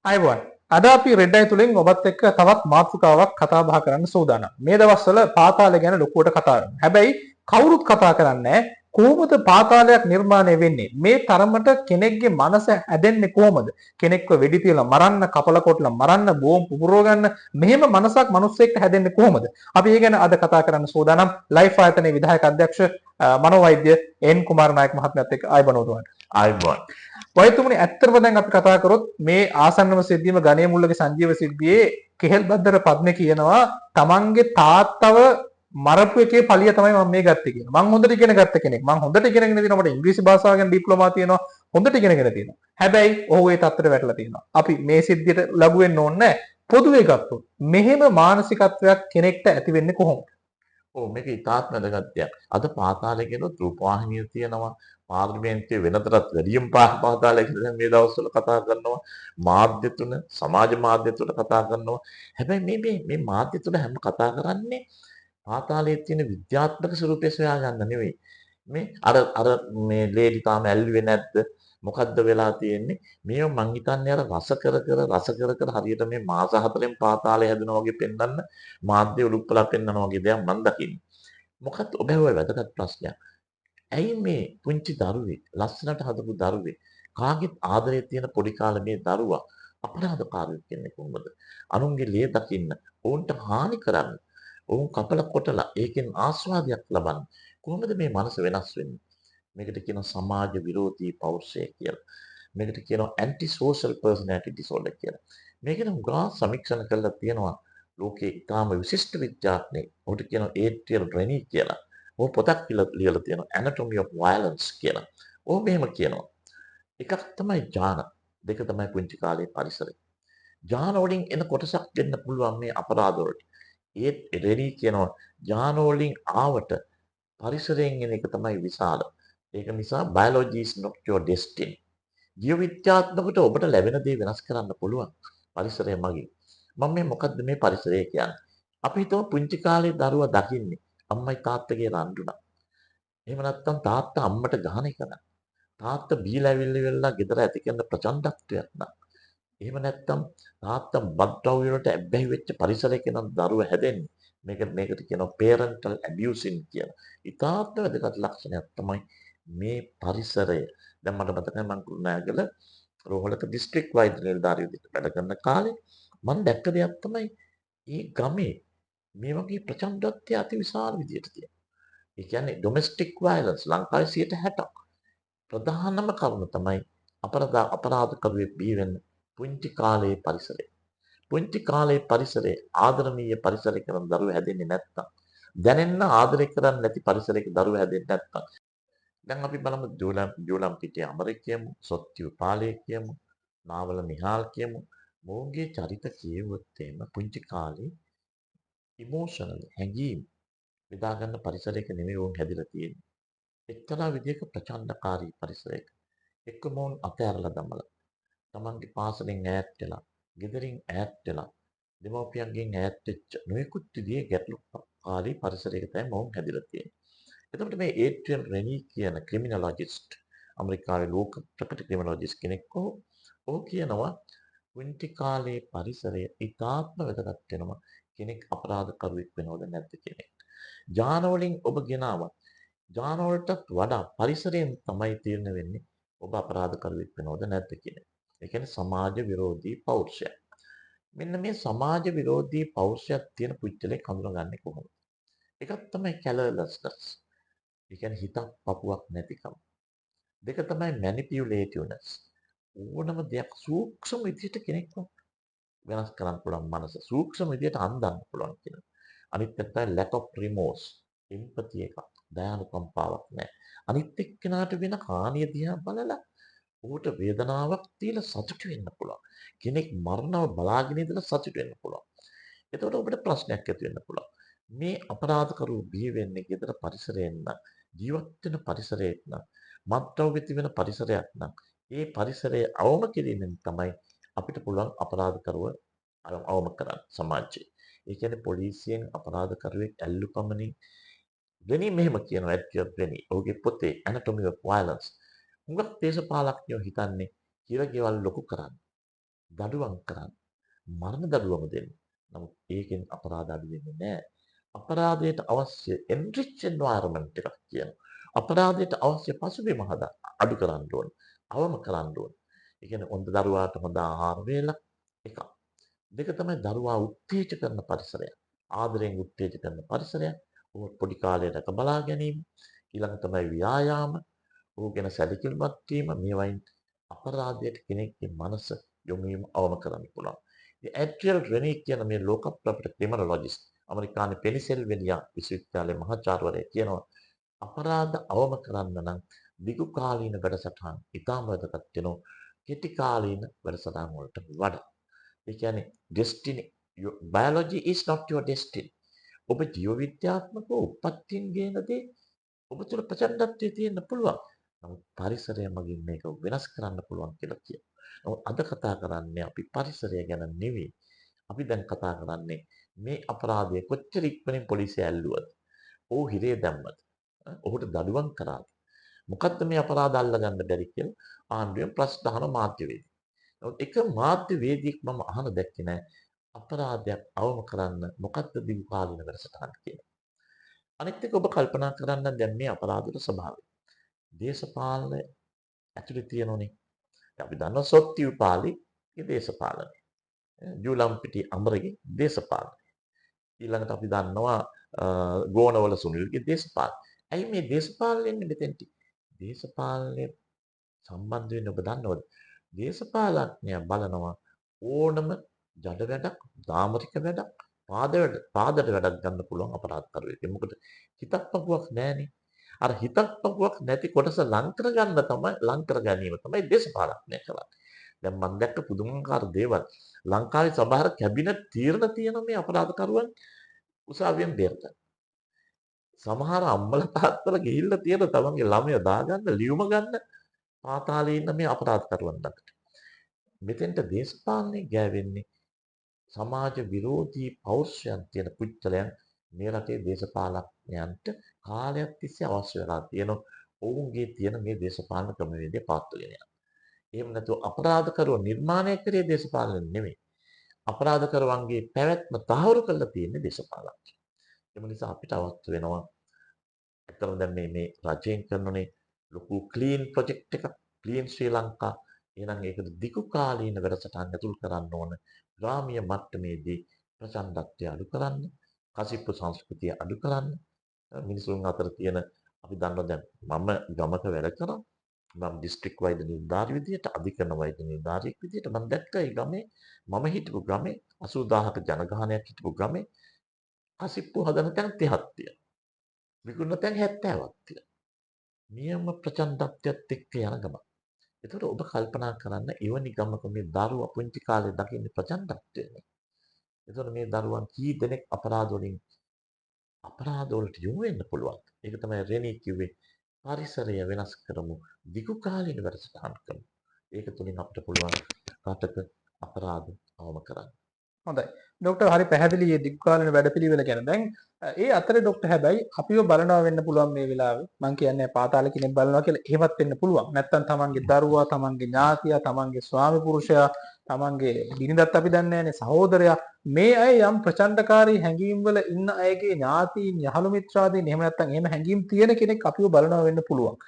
අයබෝන් අද අපි රෙඩ් අයි තුලින් ඔබත් එක්ක තවත් මාතෘකාවක් කතා බහ කරන්න සූදානම්. මේ දවස්වල පාතාලය ගැන ලොකුවට කතා කරනවා. හැබැයි කවුරුත් කතා කරන්නේ කොහොමද පාතාලයක් නිර්මාණය වෙන්නේ? මේ තරමට කෙනෙක්ගේ මනස හැදෙන්නේ කොහොමද? කෙනෙක්ව වෙඩි තියලා මරන්න, කපල කොටලා මරන්න, බෝම්බ පුපුරව ගන්න මෙහෙම මනසක් මිනිස්සෙක්ට හැදෙන්නේ කොහොමද? අපි ඒ ගැන අද කතා කරන්න සූදානම්. ලයිෆ් ආයතනයේ විධායක අධ්‍යක්ෂ මනෝවෛද්‍ය එන් කුමාරනායක මහත්මයාත් එක්ක ආයබනෝතුමාට. ආයුබෝවන්. වෛද්‍යතුමනි ඇත්තටම දැන් අපි කතා කරොත් මේ ආසන්නම සිද්ධියම ගණේ මුල්ලගේ සංජීව සිද්ධියේ කෙහෙල් බද්දර පද්ම කියනවා තමන්ගේ තාත්තව මරපු එකේ පලිය තමයි මම මේ ගත්තේ කියනවා. මං හොඳට ඉගෙන ගත්ත කෙනෙක්. මං හොඳට ඉගෙනගෙන තියෙනවා. මට ඉංග්‍රීසි භාෂාව ගැන ඩිප්ලෝමා තියෙනවා. හොඳට ඉගෙනගෙන තියෙනවා. හැබැයි ඔහු ඒ තත්ත්වයට වැටලා තියෙනවා. අපි මේ සිද්ධියට ලඟු වෙන්න ඕනේ නැහැ. පොදුවේ ගත්තොත් මෙහෙම මානසිකත්වයක් කෙනෙක්ට ඇති වෙන්නේ කොහොමද? මේක ඉතාමත් වැදගත් දෙයක්. අද පාතාලය කියනොත් රූපවාහිනිය තියෙනවා. පාර්ලිමේන්තුවේ වෙනතරත් වැඩියෙන් පාතාලය කියලා දැන් මේ දවස්වල කතා කරනවා. මාධ්‍ය තුන, සමාජ මාධ්‍ය තුන කතා කරනවා. හැබැයි මේ මාධ්‍ය තුන හැම කතා කරන්නේ පාතාලයේ තියෙන විද්‍යාත්මක ස්වරූපය සොයා ගන්න නෙවෙයි. මේ අර මේ ලේඩි තාම ඇල්ලුවේ නැද්ද? මොකද්ද වෙලා තියෙන්නේ? මේව මං හිතන්නේ අර රස කර හරියට මේ මාස 4න් පාතාලය හැදෙනවා වගේ පෙන්වන්න මාධ්‍ය උලුප්පලා පෙන්වනවා වගේ දෙයක් මං දකින්නේ. මොකක්ද ඔබ ඇහුවා වැදගත් ප්‍රශ්නයක්. ඇයි මේ පුංචි දරුවෙක් ලස්සනට හදපු දරුවෙක් කාගෙත් ආදරේ තියෙන පොඩි කාලේ මේ දරුවා අපරාධකාරයෙක් වෙන්නේ කොහොමද? අනුන්ගේ ලේ දකින්න, ඔවුන්ට හානි කරන්න, ඔවුන් කපල කොටලා ඒකෙන් ආස්වාදයක් ලබන්න. කොහොමද මේ මනස වෙනස් වෙන්නේ? මේකට කියනවා සමාජ විරෝධී පෞරුෂය කියලා. මේකට කියනවා ඇන්ටි සෝෂල් පර්සනැලිටි ඩිසෝඩර් කියලා. මේකෙන් උගා සමීක්ෂණ කරලා තියෙනවා ලෝකේ ඉතාම විශිෂ්ට විද්‍යාඥයෙක්. ඔහුට කියනවා ඒඩ්‍රියන් රෙනී කියලා. ඔහු පොතක් ලියලා තියෙනවා Anatomy of Violence කියලා. ඔහු මෙහෙම කියනවා. එකක් තමයි ඥාන, දෙක තමයි පුංචි කාලේ පරිසරය. ඥාන වලින් එන කොටසක් දෙන්න පුළුවන් මේ අපරාධ වලට. ඒත් රෙනී කියනවා ඥාන වලින් ආවට පරිසරයෙන් එන එක තමයි විශාල. ඒක නිසා biology is not your destiny. ජීව විද්‍යාත්මකට ඔබට ලැබෙන දේ වෙනස් කරන්න පුළුවන් පරිසරය මගින්. මම මේ මොකද්ද මේ පරිසරය කියන්නේ? අපි හිතමු පුංචි කාලේ දරුවා දකින්නේ අම්මයි තාත්තගේ රණ්ඩුන. එහෙම නැත්නම් තාත්තා අම්මට ගහන එක නම්. තාත්තා බීලා ඇවිල්ලා ගෙදර ඇති කරන ප්‍රචණ්ඩත්වයක් නම්. එහෙම නැත්නම් තාත්තා බද්ද්‍රව්‍ය වලට ඇබ්බැහි වෙච්ච පරිසරයක නම් දරුවා හැදෙන්නේ. මේකට කියනවා parental abusing කියලා. ඉතාමත් වැදගත් ලක්ෂණයක් තමයි මේ පරිසරය. දැන් මට මතකයි මම කුරුණෑගල රෝහලක දිස්ත්‍රික් වෛද්‍ය නිලධාරියෙක් විදිහට වැඩ කරන කාලේ මම දැක්ක දෙයක් තමයි මේ ගමේ මේ වගේ ප්‍රචණ්ඩත්වය අතිවිශාල විදිහට තියෙනවා. ඒ කියන්නේ ඩොමෙස්ටික් වයලන්ස් ලංකාවේ 60%ක්. ප්‍රධානම කරුණ තමයි අපරාධකරුවෙක් බිහි වෙන්න පුංචි කාලයේ පරිසරය. පුංචි කාලයේ පරිසරයේ ආදරණීය පරිසරයක දරුවෝ හැදෙන්නේ නැත්තම් දැනෙන්න ආදරය කරන්නේ නැති පරිසරයක දරුවෝ හැදෙන්නේ නැත්තම් දැන් අපි බලමු ජෝලම් පිටිය අමරේ කියමු, සොත්තිව පාලේ කියමු, නාවල නිහාල් කියමු. මොවුන්ගේ චරිත කියවුවොත් එහෙම පුංචි කාලේ ඉමෝෂනල් හැඟීම් බෙදා ගන්න පරිසරයක නෙමෙයි වුන් හැදිලා තියෙන්නේ. එක්තරා විදිහක ප්‍රචණ්ඩකාරී පරිසරයක. එක්ක මොවුන් අතෑරලා දමලා, තමන්ගේ පාසලෙන් ඈත් වෙලා, ගෙදරින් ඈත් වෙලා, දෙමව්පියන්ගෙන් ඈත් වෙච්ච නොයෙකුත් විදිහේ ගැටලුකාරී පරිසරයක තමයි මොවුන් හැදිලා තියෙන්නේ. එතකොට මේ ඒඩ්‍රියන් රෙනී කියන ක්‍රිමිනොලොජිස්ට් ඇමරිකාවේ ලෝක ප්‍රකට ක්‍රිමිනොලොජිස්ට් කෙනෙක් ඔහු කියනවා පුංචි කාලේ පරිසරය ඉතාත්ම වැදගත් වෙනවා කෙනෙක් අපරාධකරුවෙක් වෙනවද නැද්ද කියන එක. ඥාන වලින් ඔබ ගෙනාවත් ඥාන වලටත් වඩා පරිසරයෙන් තමයි තීරණය වෙන්නේ ඔබ අපරාධකරුවෙක් වෙනවද නැද්ද කියන එක. ඒ කියන්නේ සමාජ විරෝධී පෞරුෂය. මෙන්න මේ සමාජ විරෝධී පෞරුෂයක් තියෙන පුද්ගලෙක් හඳුනගන්නේ කොහොමද? එකක් තමයි කැලර්ලස්නස්. ඒ කියන්නේ හිතක් පපුවක් නැතිකම. දෙක තමයි මැනිපියුලේටිව්නස්. ඕනම දෙයක් සූක්ෂම විදිහට කෙනෙක්ව වෙනස් කරන්න පුළුවන් මනස. සූක්ෂම විදිහට අන්දන්න පුළුවන් කියන. අනිත් එක තමයි lack of remorse. empathy එකක්. දයානුකම්පාවක් නැහැ. අනිත් එක්කෙනාට වෙන හානිය දිහා බලලා ඌට වේදනාවක් තියලා සතුටු වෙන්න පුළුවන්. කෙනෙක් මරණව බලාගෙන ඉඳලා සතුටු වෙන්න පුළුවන්. එතකොට ඔබට ප්‍රශ්නයක් ඇති වෙන්න පුළුවන්. මේ අපරාධකරුවෝ බිහි වෙන්නේ ගෙදර පරිසරයෙන් නම් ජීවත් වෙන පරිසරයක් නම් මත්ද්‍රව්‍ය තිබෙන පරිසරයක් නම් ඒ පරිසරය අවම කිරීමෙන් තමයි අපිට පුළුවන් අපරාධකරුව අවම කරන්න සමාජයේ. ඒ කියන්නේ පොලිසියෙන් අපරාධකරුවෙක් ඇල්ලු පමණින් වෙනි මෙහෙම කියනවා ඇඩ්රියන් වෙනි. ඔහුගේ පොතේ Anatomy of Violence. හුඟක් දේශපාලඥයෝ හිතන්නේ හිරගෙවල් ලොකු කරන්න. දඩුවම් කරන්න. මරණ දඩුවම දෙන්න. නමුත් ඒකෙන් අපරාධ අඩු වෙන්නේ නැහැ. අපරාධයට අවශ්‍ය enrich environment එකක් කියනවා. අපරාධයට අවශ්‍ය පසුබිම අඩු කරන්න ඕන. අවම කරන්න ඕන. ඒ කියන්නේ හොඳ දරුවාට හොඳ ආහාර වේලක් එකක්. දෙක තමයි දරුවා උත්තේජ කරන පරිසරයක්. ආදරයෙන් උත්තේජ කරන පරිසරයක්. ඔහු පොඩි කාලේ රැක බලා ගැනීම. ඊළඟ තමයි ව්‍යායාම. ඔහු ගැන සැලකිලිමත් වීම. මේවයින් අපරාධයට කෙනෙක්ගේ මනස යොමු වීම අවම කරන්න පුළුවන්. ඉතින් ඇඩ්‍රියල් රෙනී කියන මේ ලෝක ප්‍රකට ක්‍රිමිනොලොජිස්ට් ඇමරිකානු පෙනිසෙල්වෙනියා විශ්වවිද්‍යාලයේ මහාචාර්යවරයා කියනවා අපරාධ අවම කරන්න නම් දිගු කාලීන වැඩසටහන් ඉතාම වැදගත් වෙනවා කෙටි කාලීන වැඩසටහන් වලට වඩා. ඒ කියන්නේ destiny biology is not your destiny. ඔබ ජීව විද්‍යාත්මකව උපත්යෙන් ගේන දේ ඔබ තුළ ප්‍රචණ්ඩත්වයේ තියෙන්න පුළුවන්. නමුත් පරිසරය මගින් මේක වෙනස් කරන්න පුළුවන් කියලා කියනවා. නමුත් අද කතා කරන්නේ අපි පරිසරය ගැන නෙවෙයි. අපි දැන් කතා කරන්නේ මේ අපරාධය කොච්චර ඉක්මනින් පොලිසිය ඇල්ලුවද? ඔහු හිරේ දැම්මද? ඔහුට දඩුවම් කරාද? මොකද්ද මේ අපරාධ අල්ලගන්න බැරි කියලා ආණ්ඩුවෙන් ප්‍රශ්න අහන මාධ්‍යවේදී. නමුත් එක මාධ්‍යවේදියෙක් මම අහන දැක්කේ නෑ අපරාධයක් අවම කරන්න මොකද්ද දිගු කාලින වැඩසටහන කියලා. අනිත් එක ඔබ කල්පනා කරන්න දැන් මේ අපරාධවල ස්වභාවය. දේශපාලන ඇතුලේ තියෙනුනේ. අපි දන්නවා සොත්තිවිපාලිගේ දේශපාලනය. ජූලම්පිටි අමරගේ දේශපාලනය. ඊළඟට අපි දන්නවා ගෝනවල සුනිල්ගේ දේශපාලනය. ඇයි මේ දේශපාලනය එන්නේ මෙතෙන්ට? දේශපාලනය සම්බන්ධ වෙන්න ඔබ දන්නවද? දේශපාලඥයා බලනවා ඕනම ජඩ වැඩක්, දාමරික වැඩක්, පාදට වැඩක් ගන්න පුළුවන් අපරාධකරුවෙක්. මොකද හිතක් පපුවක් නැහනේ. අර හිතක් පපුවක් නැති කොටස ලං කර ගැනීම තමයි දේශපාලඥය කරන්නේ. දැන් මම දැක්ක පුදුමාකාර දේවල්. ලංකාවේ සමහර කැබිනට් තීරණ තියෙන මේ අපරාධකරුවන් උසාවියෙන් බේරගන්න. සමහර අම්මලා තාත්තලා ගිහිල්ලා තියෙන තමන්ගේ ළමයා දාගන්න ලියුම ගන්න පාතාලේ ඉන්න මේ අපරාධකරුවන් ළඟට. මෙතෙන්ට දේශපාලනේ ගෑවෙන්නේ සමාජ විරෝධී පෞරුෂයන් තියෙන පුච්චලයන් මේ රටේ දේශපාලඥයන්ට කාලයක් තිස්සේ අවශ්‍ය වෙලා තියෙන ඔවුන්ගේ තියෙන මේ දේශපාලන ක්‍රමවේදය පාත්වගෙන යන. එහෙම නැතුව අපරාධකරුවෝ නිර්මාණය කරේ දේශපාලන නෙමෙයි. අපරාධකරුවන්ගේ පැවැත්ම තහවුරු කරලා තියෙන්නේ දේශපාලඥයෝ. ඒ නිසා අපිට අවශ්‍ය වෙනවා ඇත්තටම දැන් මේ රජයෙන් කරනනේ ලොකු ක්ලීන් ප්‍රොජෙක්ට් එකක් ක්ලීන් ශ්‍රී ලංකා. එහෙනම් ඒකට දිගු කාලීන වැඩසටහන් ඇතුල් කරන්න ඕන. ග්‍රාමීය මට්ටමේදී ප්‍රචණ්ඩත්වය අඩු කරන්න, කසිප්පු සංස්කෘතිය අඩු කරන්න, මිනිසුන් අතර තියෙන අපි දන්නවා දැන් මම ගමක වැඩ කරා. මම දිස්ත්‍රික් වෛද්‍ය නිලධාරි විදියට, අධිකරණ වෛද්‍ය නිලධාරියෙක් විදියට මම දැක්කා මේ ගමේ මම හිටපු ගමේ 80000ක ජනගහනයක් හිටපු ගමේ කසිප්පු හදන තැන 30ක් තියෙනවා. විකුණන තැන් 70ක් තියෙනවා. නියම ප්‍රචණ්ඩත්වයත් එක්ක යන ගමක්. ඒතකොට ඔබ කල්පනා කරන්න එවැනි ගමක මේ දරුවා පුංචි කාලේ දකින්න ප්‍රචණ්ඩත්වයනේ. ඒතකොට මේ දරුවන් කී දෙනෙක් අපරාධ වලට යොමු වෙන්න පුළුවන්. ඒක තමයි රෙනී කිව්වේ පරිසරය වෙනස් කරමු, දිගු කාලීන වැඩසටහන් කරමු. ඒක තුලින් අපිට පුළුවන් රටක අපරාධ අවම කරන්න. හොඳයි. ડોක්ටර් හරි පැහැදිලි මේ දිග්කාලීන වැඩපිළිවෙල ගැන. දැන් ඒ අතරේ ડોක්ටර් හැබැයි අපිව බලනවා වෙන්න පුළුවන් මේ වෙලාවේ. මම කියන්නේ පාතාල කෙනෙක් බලනවා කියලා එහෙමත් වෙන්න පුළුවන්. නැත්තම් තමන්ගේ දරුවා, තමන්ගේ ඥාතියා, තමන්ගේ ස්වාමි පුරුෂයා, තමන්ගේ බිරිඳත් අපි දන්නේ නැහැනේ සහෝදරයා මේ අය යම් ප්‍රචණ්ඩකාරී හැඟීම් වල ඉන්න අයගේ ඥාතීන්, යහළු මිත්‍රාදීන් එහෙම නැත්තම් එහෙම හැඟීම් තියෙන කෙනෙක් අපිව බලනවා වෙන්න පුළුවන්.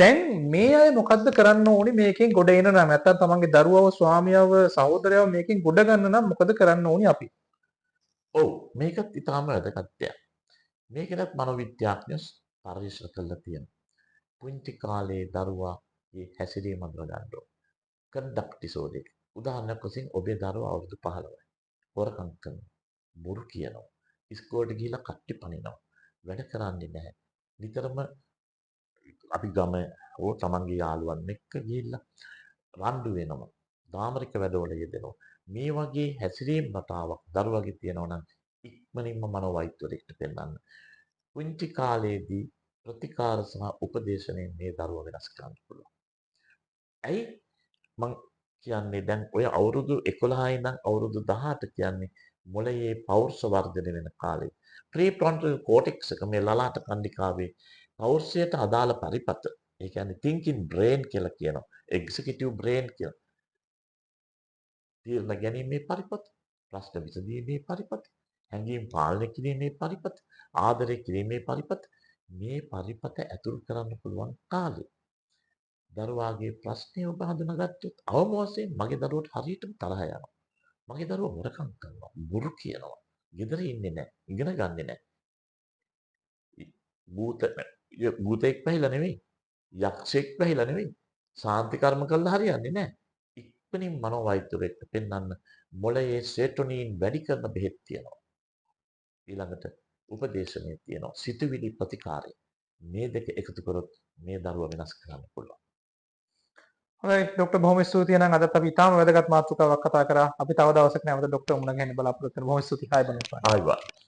දැන් මේ අය මොකද්ද කරන්න ඕනි මේකෙන් ගොඩ එන්න නම් නැත්තම් තමන්ගේ දරුවව ස්වාමියාව සහෝදරයව මේකෙන් ගොඩ ගන්න නම් මොකද කරන්න ඕනි අපි? ඔව් මේකත් ඊටාම වැදගත් දෙයක්. මේකෙනත් මනෝවිද්‍යාඥයෝ පරිශන කරලා තියෙනවා. පුංචි කාලේ දරුවාගේ හැසිරීම අඳුර ගන්න ඕන. කන්ඩක්ට් ඩිසෝඩර් එක. උදාහරණයක් වශයෙන් ඔබේ දරුවා අවුරුදු 15යි. හොරකම් කරනවා. බොරු කියනවා. ඉස්කෝලේට ගිහිල්ලා කට්ටි පනිනවා. වැඩ කරන්නේ නැහැ. නිතරම අපි ගම හෝ තමන්ගේ යාළුවන් එක්ක ගිහිල්ලා රණ්ඩු වෙනවා. දාමරික වැඩවල යෙදෙනවා. මේ වගේ හැසිරීම් රටාවක් දරුවගේ තියෙනවා නම් ඉක්මනින්ම මනෝවෛද්‍යවරයෙක්ට පෙන්නන්න. පුංචි කාලේදී ප්‍රතිකාර සහ උපදේශනයෙන් මේ දරුවා වෙනස් කරන්න පුළුවන්. ඇයි මං කියන්නේ දැන් ඔය අවුරුදු 11 ඉඳන් අවුරුදු 18 කියන්නේ මොළයේ පෞරුෂ වර්ධනය වෙන කාලේ. ප්‍රීෆ්‍රොන්ටල් කෝටෙක්ස් එක මේ ලලාට කන්නිකාවේ පෞරුෂයට අදාළ පරිපත. ඒ කියන්නේ thinking brain කියලා කියනවා. executive brain කියලා. තීරණ ගැනීමේ පරිපත, ප්‍රශ්න විසඳීමේ පරිපත, හැඟීම් පාලනය කිරීමේ පරිපත, ආදරය කිරීමේ පරිපත, මේ පරිපත ඇතුල් කරන්න පුළුවන් කාලය. දරුවාගේ ප්‍රශ්නය ඔබ හඳුනාගත්තොත් අවම වශයෙන් මගේ දරුවට හරියටම තරහ යනවා. මගේ දරුවා හොරකම් කරනවා, බොරු කියනවා, ගෙදර ඉන්නේ නැහැ, ඉගෙන ගන්නෙ නැහැ. භූතෙක් පැහිලා නෙවෙයි, යක්ෂයෙක් පැහිලා නෙවෙයි, සාන්ති කර්ම කළා හරියන්නේ නැහැ. ඉක්මනින් මනෝවෛද්‍යවරයෙක්ට පෙන්වන්න මොළයේ සෙරොටොනින් වැඩි කරන බෙහෙත් තියෙනවා. ඊළඟට උපදේශනයේ තියෙනවා සිතුවිලි ප්‍රතිකාරය. මේ දෙක එකතු කරොත් මේ දරුවා වෙනස් කරන්න පුළුවන්. හොඳයි ડોક્ટર බොහොම ස්තුතියි නම් අදත් අපි ඊටාම වැදගත් මාතෘකාවක් කතා කරා. අපි තව දවසක නැවත ડોક્ટર මුණ ගැහෙන්න බලාපොරොත්තු වෙනවා. බොහොම ස්තුතියි. ආයුබෝවන්. ආයිබෝවන්.